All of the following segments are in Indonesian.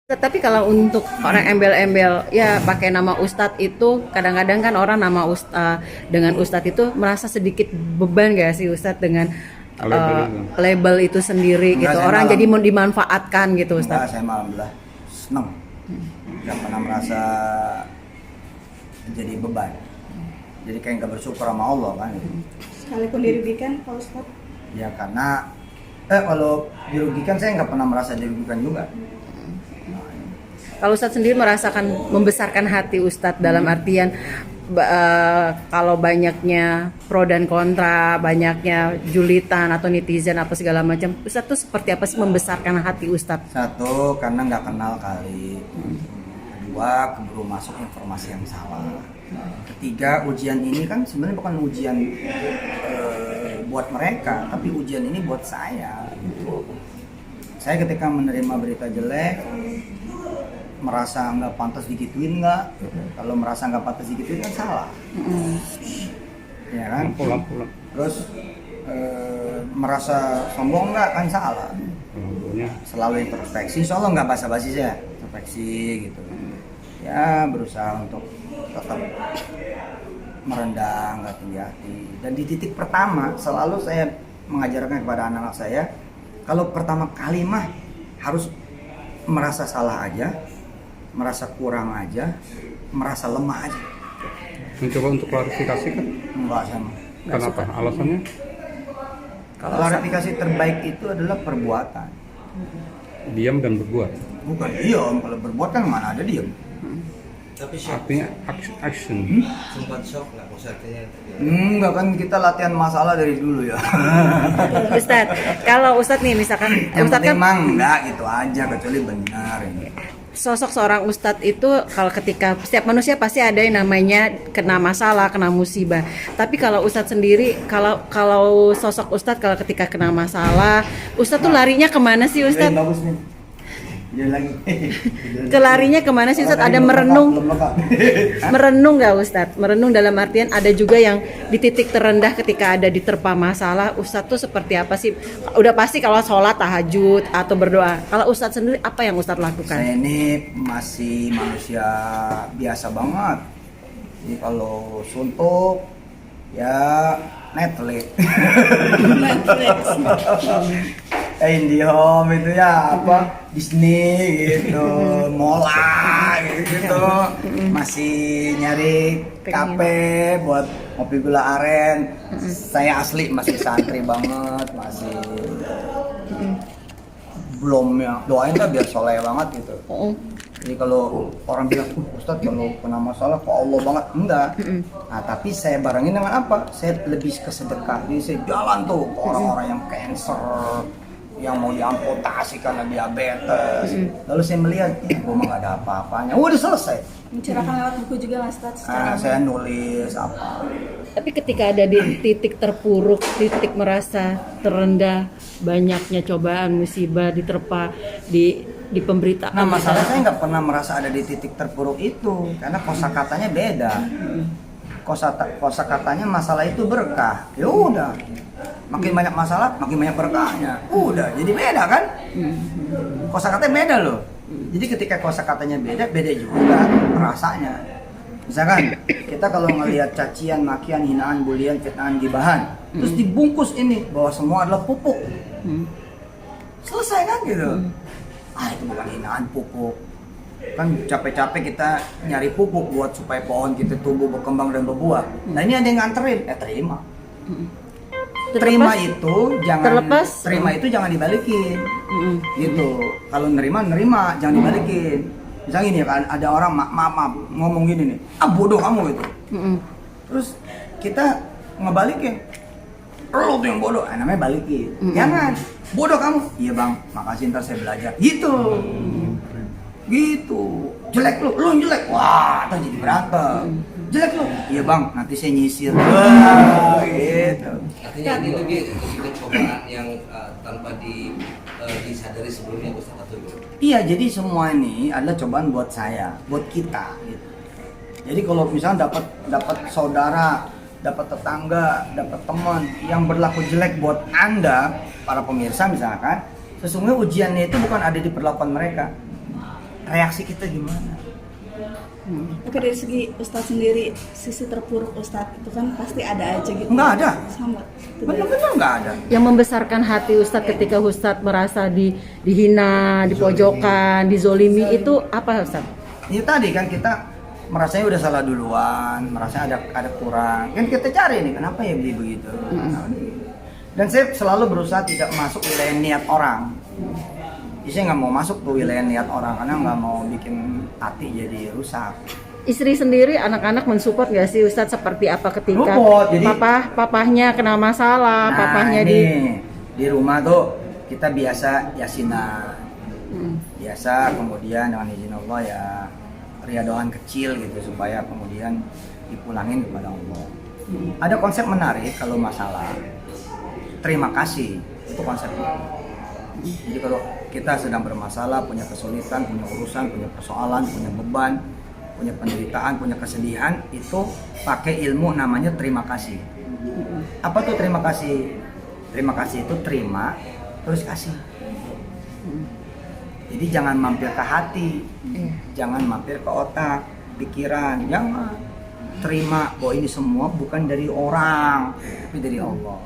Tapi kalau untuk orang embel-embel ya pakai nama Ustadz itu kadang-kadang kan orang nama dengan Ustadz itu merasa sedikit beban gak sih Ustadz dengan label itu sendiri Enggak, gitu. saya Orang malam. jadi mau dimanfaatkan gitu Enggak, Ustadz. saya alhamdulillah seneng. Nggak pernah merasa jadi beban. Jadi kayak nggak bersyukur sama Allah kan. Sekalipun dirugikan Pak Ustadz. Ya karena kalau dirugikan saya nggak pernah merasa dirugikan juga. Kalau Ustadz sendiri merasakan membesarkan hati Ustadz dalam artian kalau banyaknya pro dan kontra, banyaknya julitan atau netizen apa segala macam, Ustadz tuh seperti apa sih membesarkan hati Ustadz? Satu, karena nggak kenal kali. Kedua, keburu masuk informasi yang salah. Ketiga, ujian ini kan sebenarnya bukan ujian buat mereka, tapi ujian ini buat saya. Gitu. Saya ketika menerima berita jelek, merasa nggak pantas digituin nggak? Kalau merasa nggak pantas digituin kan salah. Ya kan? Pulang. Terus merasa sombong nggak kan salah. Selalu introspeksi, insya Allah nggak basa-basi saya, introspeksi gitu. Ya berusaha untuk tetap merendah, nggak tinggi hati. Dan di titik pertama selalu saya mengajarkan kepada anak-anak saya, kalau pertama kali mah harus merasa salah aja, merasa kurang aja, merasa lemah aja. Mencoba untuk klarifikasi kan? Enggak sama. Kenapa? Alasannya? Klarifikasi terbaik itu adalah perbuatan. Diam dan berbuat. Bukan diam, kalau berbuat kan mana ada diam. Tapi shock, Artinya action. sempat shock nggak maksudnya? Enggak kan kita latihan masalah dari dulu ya. Ustadz, kalau Ustadz nih misalkan Yang Ustadz penting kan emang enggak gitu aja kecuali benar ini. sosok seorang Ustadz itu kalau ketika setiap manusia pasti ada yang namanya kena masalah, kena musibah. Tapi kalau Ustadz sendiri, kalau sosok Ustadz kalau ketika kena masalah, Ustadz tuh larinya kemana sih Ustadz? Bagus nih. Jadi lagi. Kelarinya kemana sih Ustadz? Ada merenung? Merenung nggak Ustadz? Merenung dalam artian ada juga yang di titik terendah ketika ada diterpa masalah. Ustadz tuh seperti apa sih? Udah pasti kalau sholat tahajud atau berdoa. Kalau Ustadz sendiri apa yang Ustadz lakukan? Saya ini masih manusia biasa banget. Jadi kalau suntuk ya Netflix. IndiHome itu ya apa Disney gitu, Mola gitu, masih nyari kafe buat ngopi gula aren. Saya asli masih santri banget, masih belum ya doain lah biar soleh banget gitu. Jadi kalau orang bilang, Ustadz kalau kena masalah kok Allah banget, enggak. Nah tapi saya barengin dengan apa? Saya lebih ke sedekah. Jadi saya jalan tuh ke orang-orang yang cancer, yang mau diamputasi karena diabetes. Lalu saya melihat, gue mah gak ada apa-apanya. Udah selesai. Mencurahkan lewat buku juga Mas Ustadz. Nah, saya nulis apa. Tapi ketika ada di titik terpuruk, titik merasa terendah, banyaknya cobaan, musibah, diterpa di pemberitaan. Nah masalah saya nggak pernah merasa ada di titik terpuruk itu, karena kosakatanya beda. Kosakatanya masalah itu berkah. Ya udah. Makin banyak masalah, makin banyak berkahnya. Udah, jadi beda kan? Kosakatanya beda loh. Jadi ketika kosakatanya beda, beda juga rasanya. Misalkan kita kalau ngelihat cacian, makian, hinaan, bulian, fitnahan, gibahan, terus dibungkus ini bahwa semua adalah pupuk. Selesai kan gitu. Itu bukan hinaan, pupuk. Kan capek-capek kita nyari pupuk buat supaya pohon kita tumbuh, berkembang dan berbuah. Nah ini ada yang nganterin, terima. Terima itu jangan terima itu jangan dibalikin. Gitu. Kalau nerima jangan dibalikin. Misalnya gini kan ada orang maaf ngomong gini nih, bodoh kamu gitu. Terus kita ngebalikin, lo tuh yang bodoh, namanya balikin. Jangan, bodoh kamu, iya bang, makasih ntar saya belajar. Gitu, gitu. Jelek lo yang jelek, wah, ntar jadi berantem. Jelek lo, iya bang, nanti saya nyisir. Wah, gitu. Artinya ini lebih cobaan yang tanpa disadari sebelumnya Ustadz atau gimana? Iya, jadi semua ini adalah cobaan buat saya, buat kita. Gitu. Jadi kalau misalnya dapat saudara, dapat tetangga, dapat teman yang berlaku jelek buat Anda, para pemirsa misalkan, sesungguhnya ujiannya itu bukan ada di perlakuan mereka, reaksi kita gimana. Oke, dari segi Ustadz sendiri, sisi terpuruk Ustadz itu kan pasti ada aja gitu. Nggak ada. Sama. Bener-bener nggak ada. Yang membesarkan hati Ustadz ketika Ustadz merasa dihina, dipojokan, dizolimi itu apa Ustadz? Ini tadi kan kita merasanya udah salah duluan, merasa ada kurang. Kan kita cari nih kenapa ya begitu. Dan saya selalu berusaha tidak masuk wilayah niat orang. Jadi saya nggak mau masuk ke wilayah niat orang karena nggak mau bikin hati jadi rusak. Istri sendiri, anak-anak mensupport nggak sih Ustadz seperti apa ketika Support, jadi- papahnya kena masalah, papahnya di rumah tuh kita biasa yasinan, biasa kemudian dengan izin Allah ya riadoan kecil gitu supaya kemudian dipulangin kepada Allah. Ada konsep menarik kalau masalah terima kasih, itu konsepnya. Jadi kalau kita sedang bermasalah, punya kesulitan, punya urusan, punya persoalan, punya beban, punya penderitaan, punya kesedihan, itu pakai ilmu namanya terima kasih. Apa tuh terima kasih? Terima kasih itu terima, terus kasih. Jadi jangan mampir ke hati, jangan mampir ke otak, pikiran, jangan. Terima bahwa ini semua bukan dari orang, tapi dari Allah.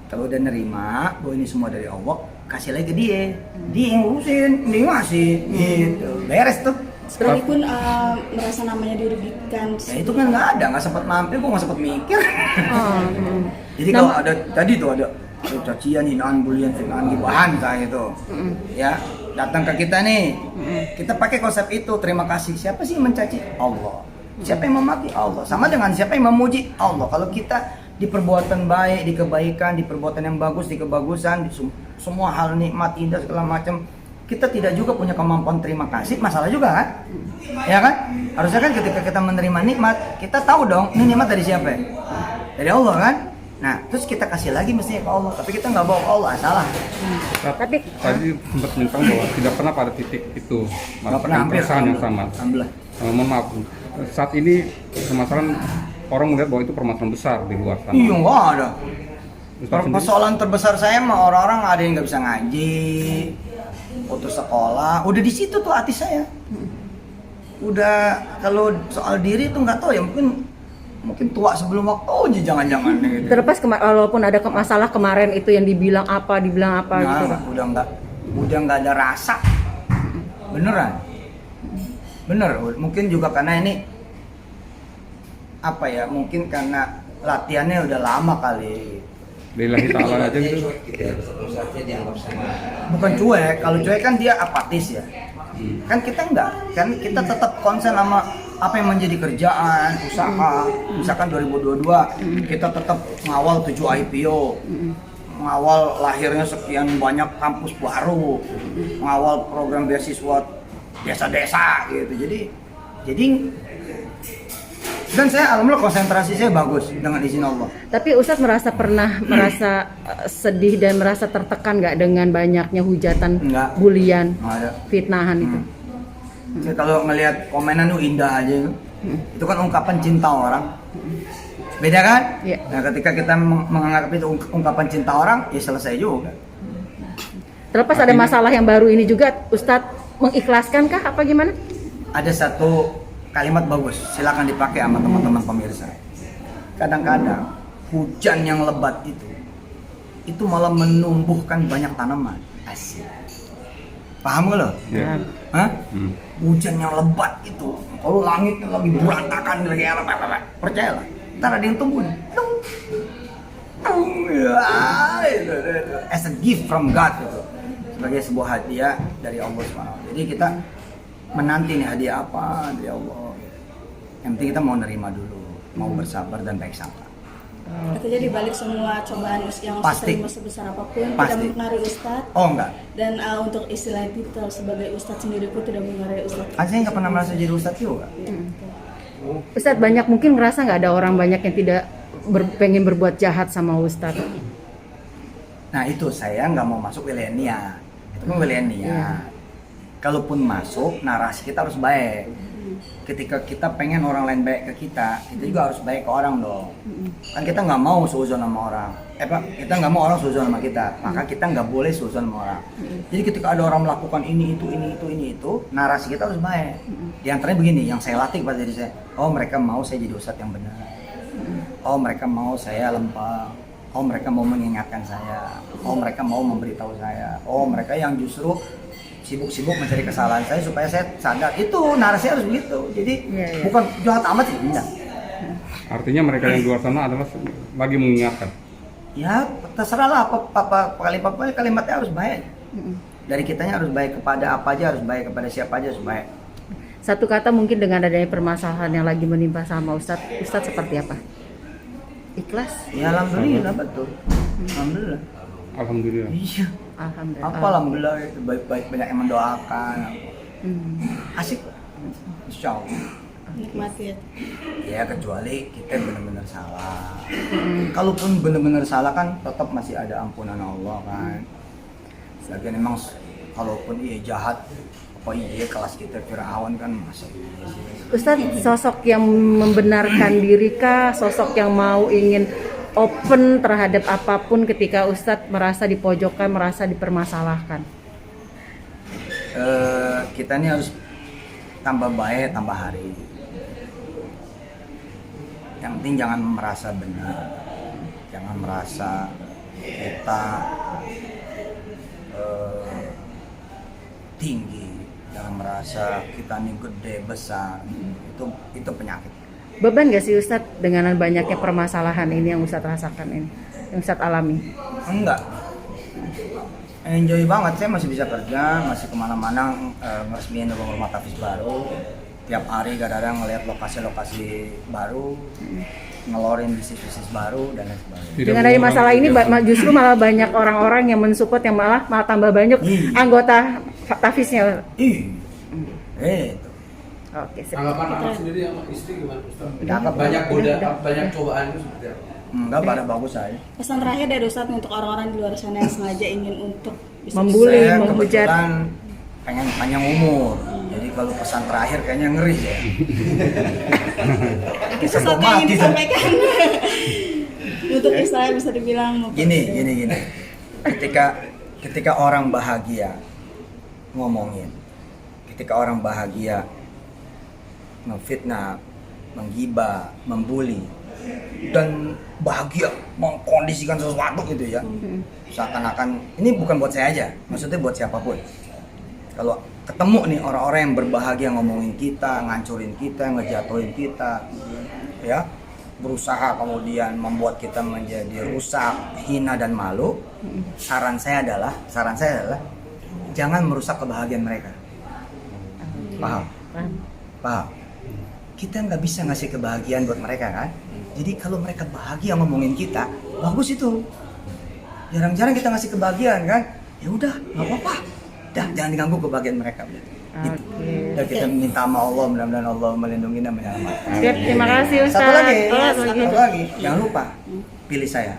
Kalau udah nerima bahwa ini semua dari Allah, kasih lagi ke dia yang urusin, dia ngasih, gitu. Beres tuh. Sekalipun merasa namanya dirugikan. Ya itu kan nggak sempat mampir, gua nggak sempat mikir. Jadi Nah, kalau ada tadi tuh ada cacian, hinaan, bulian, fitnaan, gibahan kayak gitu, ya datang ke kita nih, kita pakai konsep itu terima kasih. Siapa sih yang mencaci? Allah. Siapa yang memaki? Allah. Sama dengan siapa yang memuji? Allah. Kalau kita di perbuatan baik, di kebaikan, di perbuatan yang bagus, di kebagusan, di semua hal nikmat, indah segala macam, kita tidak juga punya kemampuan terima kasih, masalah juga kan? Ya kan? Harusnya kan ketika kita menerima nikmat, kita tahu dong ini nikmat dari siapa ya? Dari Allah kan? Nah, terus kita kasih lagi mestinya ke Allah, tapi kita nggak bawa ke Allah, salah. Tapi Tadi sempat bilang bahwa tidak pernah pada titik itu Nggak pernah hampir perasaan yang sama. Alhamdulillah. Mohon maaf, saat ini permasalahan orang melihat bahwa itu permasalahan besar di luar sana. Iya, nggak ada. Ustaz sendiri? Persoalan terbesar saya mah orang-orang ada yang nggak bisa ngaji, putus sekolah, udah di situ tuh hati saya. Udah kalau soal diri tuh nggak tahu ya, mungkin tua sebelum waktu aja jangan-jangan gitu. terlepas walaupun ada masalah kemarin itu yang dibilang apa gitu. Nah, udah nggak ada rasa, beneran, bener. Mungkin juga karena ini apa ya? Mungkin karena latihannya udah lama kali. Lillahi ta'ala aja gitu. Ustadznya dianggap sama. Bukan cuek, kalau cuek kan dia apatis ya. Kan kita enggak, kan kita tetap konsen sama apa yang menjadi kerjaan, usaha. Misalkan 2022 kita tetap ngawal 7 IPO, mengawal lahirnya sekian banyak kampus baru, mengawal program beasiswa desa-desa gitu. Jadi dan saya alhamdulillah konsentrasi saya bagus dengan izin Allah. Tapi Ustadz merasa sedih dan merasa tertekan nggak dengan banyaknya hujatan, Nggak. bulian, Nggak ada. fitnahan itu? Saya kalau ngelihat komenan tuh indah aja. Itu kan ungkapan cinta orang. Beda kan? Iya. Nah, ketika kita menganggap itu ungkapan cinta orang, ya selesai juga. Terlepas ada masalah yang baru ini juga, Ustadz mengikhlaskan apa gimana? Ada satu kalimat bagus, silakan dipakai sama teman-teman pemirsa. Kadang-kadang hujan yang lebat itu malah menumbuhkan banyak tanaman. Asik. Paham gak lo? Ya. Hah? Hujan yang lebat itu, kalau langitnya lagi berantakan, lagi apa, percayalah, ntar ada yang tumbuh nih. Tung. Tung. Ya, itu. As a gift from God gitu. Sebagai sebuah hadiah dari Allah SWT. Jadi kita menanti nih hadiah apa dari Allah. Yang penting kita mau nerima dulu, mau bersabar dan baik sangka. Artinya dibalik semua cobaan yang Pasti. terima sebesar apapun, Pasti. tidak mempengaruhi Ustadz. Oh enggak, Dan untuk istilah titel sebagai Ustadz sendiri pun tidak mempengaruhi Ustadz. kan saya nggak pernah merasa jadi ustadz juga. Ustadz banyak mungkin ngerasa nggak ada orang banyak yang tidak pengen berbuat jahat sama Ustadz. Nah itu saya nggak mau masuk wilayah niat. Itu kan wilayah niat. Kalaupun masuk, narasi kita harus baik. Ketika kita pengen orang lain baik ke kita juga harus baik ke orang dong. Kan kita nggak mau suuzon sama orang. Kita nggak mau orang suuzon sama kita, maka kita nggak boleh suuzon sama orang. Jadi ketika ada orang melakukan ini itu, narasi kita harus baik. Di antaranya begini, yang saya latih pada diri saya, oh mereka mau saya jadi ustadz yang benar. Oh mereka mau saya lempeng. Oh mereka mau mengingatkan saya. Oh mereka mau memberitahu saya. Oh mereka yang justru sibuk-sibuk mencari kesalahan saya supaya saya sadar. Itu narasi harus begitu. Jadi bukan jahat amat sih, enggak. Artinya mereka yang di luar sana adalah lagi mengingatkan. Ya terserahlah apa kalimatnya harus baik. Dari kitanya harus baik, kepada apa aja harus baik, kepada siapa aja harus baik. Satu kata mungkin dengan adanya permasalahan yang lagi menimpa sama Ustadz seperti apa? Ikhlas? Ya alhamdulillah, betul. Alhamdulillah. Alhamdulillah. Iya. Alhamdulillah. Apa alhamdulillah itu baik-baik, banyak yang mendoakan. Asik. Insya Allah. Nikmati ya. Ya kecuali kita benar-benar salah. Kalaupun benar-benar salah kan tetap masih ada ampunan Allah kan. Lagian emang kalaupun iya jahat, apa iya kelas kita Firaun kan masa iya sih. Ustadz, sosok yang membenarkan diri kah? Sosok yang mau ingin open terhadap apapun ketika Ustadz merasa dipojokkan, merasa dipermasalahkan? Kita ini harus tambah baik, tambah hari. Yang penting jangan merasa benar, jangan merasa kita tinggi, jangan merasa kita ini gede besar. Itu penyakit. Beban gak sih Ustadz dengan banyaknya permasalahan ini yang Ustadz rasakan ini, yang Ustadz alami? Enggak. Enjoy banget, saya masih bisa kerja, masih kemana-mana ngeresmiin rumah tafis baru. Tiap hari kadang-kadang ngeliat lokasi-lokasi baru, ngelorin bisnis-bisnis baru dan lain sebagainya. Dengan dari masalah ini justru malah banyak orang-orang yang mensupport yang malah tambah banyak anggota tafisnya. Itu. Oke, Tanggapan anak sendiri sama istri gimana Ustaz? Cakep. Banyak cobaan itu seperti apa? Enggak, pada bagus aja. Pesan terakhir dari Ustadz untuk orang-orang di luar sana yang sengaja ingin untuk bisa Membuli, Saya menghujat. kebetulan pengen panjang umur, jadi kalau pesan terakhir kayaknya ngeri ya. Bisa sesuatu yang mati ingin tuh. disampaikan untuk Israel bisa dibilang Gini. Ketika orang bahagia ngomongin, ketika orang bahagia memfitnah, menggibah, membuli, dan bahagia mengkondisikan sesuatu gitu ya, seakan-akan ini bukan buat saya aja, maksudnya buat siapapun. Kalau ketemu nih orang-orang yang berbahagia ngomongin kita, ngancurin kita, ngejatuhin kita, ya, berusaha kemudian membuat kita menjadi rusak, hina dan malu, saran saya adalah jangan merusak kebahagiaan mereka. Paham? Kita nggak bisa ngasih kebahagiaan buat mereka kan? Jadi kalau mereka bahagia ngomongin kita, bagus itu. Jarang-jarang kita ngasih kebahagiaan kan? Ya udah, nggak apa-apa. Dah, jangan diganggu kebahagiaan mereka. Gitu. Dan kita minta sama Allah, mudah-mudahan Allah melindungi dan menyelamatkan. Siap, terima kasih Ustadz. Satu lagi, jangan lupa pilih saya.